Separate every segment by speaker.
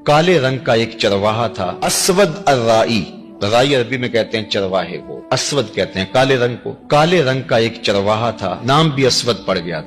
Speaker 1: کالے رنگ کا ایک چرواہا تھا، اسود الرائی، رائی عربی میں کہتے ہیں چرواہے کو، اسود کہتے ہیں کالے رنگ کو۔ کالے رنگ کا ایک چرواہا تھا، نام بھی اسود پڑ گیا۔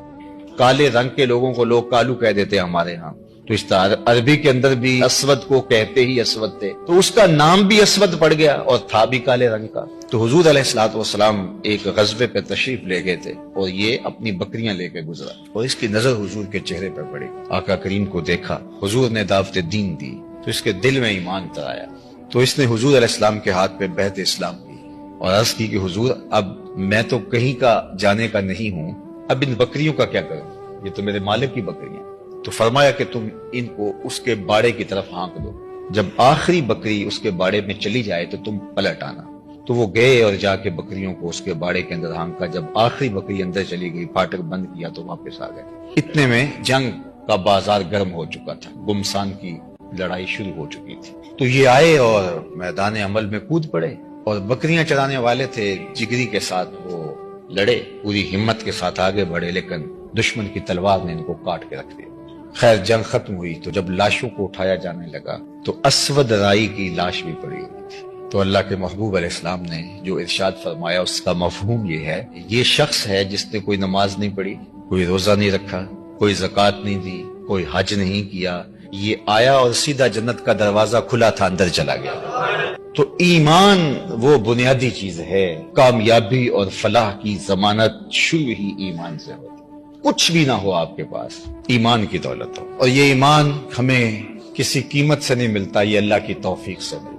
Speaker 1: کالے رنگ کے لوگوں کو لوگ کالو کہہ دیتے ہیں ہمارے ہاں، تو اس طرح عربی کے اندر بھی اسود کو کہتے ہی اسود تھے، تو اس کا نام بھی اسود پڑ گیا اور تھا بھی کالے رنگ کا۔ تو حضور علیہ الصلوۃ والسلام ایک غزوے پہ تشریف لے گئے تھے اور یہ اپنی بکریاں لے کے گزرا اور اس کی نظر حضور کے چہرے پر پڑی۔ آقا کریم کو دیکھا، حضور نے دعوت دین دی تو اس کے دل میں ایمان تر آیا، تو اس نے حضور علیہ السلام کے ہاتھ پہ بیعت اسلام کی اور عرض کی کہ حضور اب میں تو کہیں کا جانے کا نہیں ہوں، اب ان بکریوں کا کیا کروں، یہ تو میرے مالک کی بکریاں۔ تو فرمایا کہ تم ان کو اس کے باڑے کی طرف ہانک دو، جب آخری بکری اس کے باڑے میں چلی جائے تو تم پلٹ آنا۔ تو وہ گئے اور جا کے بکریوں کو اس کے باڑے کے اندر ہانکا، جب آخری بکری اندر چلی گئی، پھاٹک بند کیا تو واپس آ گئے۔ اتنے میں جنگ کا بازار گرم ہو چکا تھا، گمسان کی لڑائی شروع ہو چکی تھی۔ تو یہ آئے اور میدان عمل میں کود پڑے اور بکریاں چرانے والے تھے، جگری کے ساتھ وہ لڑے، پوری ہمت کے ساتھ آگے بڑھے، لیکن دشمن کی تلوار نے ان کو کاٹ کے رکھ دیا۔ خیر جنگ ختم ہوئی تو جب لاشوں کو اٹھایا جانے لگا تو اسود رائی کی لاش بھی پڑی ہوئی تھی۔ تو اللہ کے محبوب علیہ السلام نے جو ارشاد فرمایا اس کا مفہوم یہ ہے، یہ شخص ہے جس نے کوئی نماز نہیں پڑھی، کوئی روزہ نہیں رکھا، کوئی زکوٰۃ نہیں دی، کوئی حج نہیں کیا، یہ آیا اور سیدھا جنت کا دروازہ کھلا تھا، اندر چلا گیا۔ تو ایمان وہ بنیادی چیز ہے، کامیابی اور فلاح کی ضمانت شروع ہی ایمان سے ہوتی، کچھ بھی نہ ہو آپ کے پاس، ایمان کی دولت ہو، اور یہ ایمان ہمیں کسی قیمت سے نہیں ملتا، یہ اللہ کی توفیق سے ملتا۔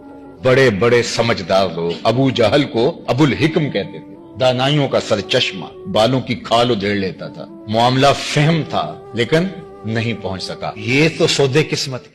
Speaker 1: بڑے بڑے سمجھدار لوگ ابو جہل کو ابو الحکم کہتے تھے، دانائیوں کا سر چشمہ، بالوں کی کھال ادھیڑ لیتا تھا، معاملہ فہم تھا لیکن نہیں پہنچ سکا۔ یہ تو سودے قسمت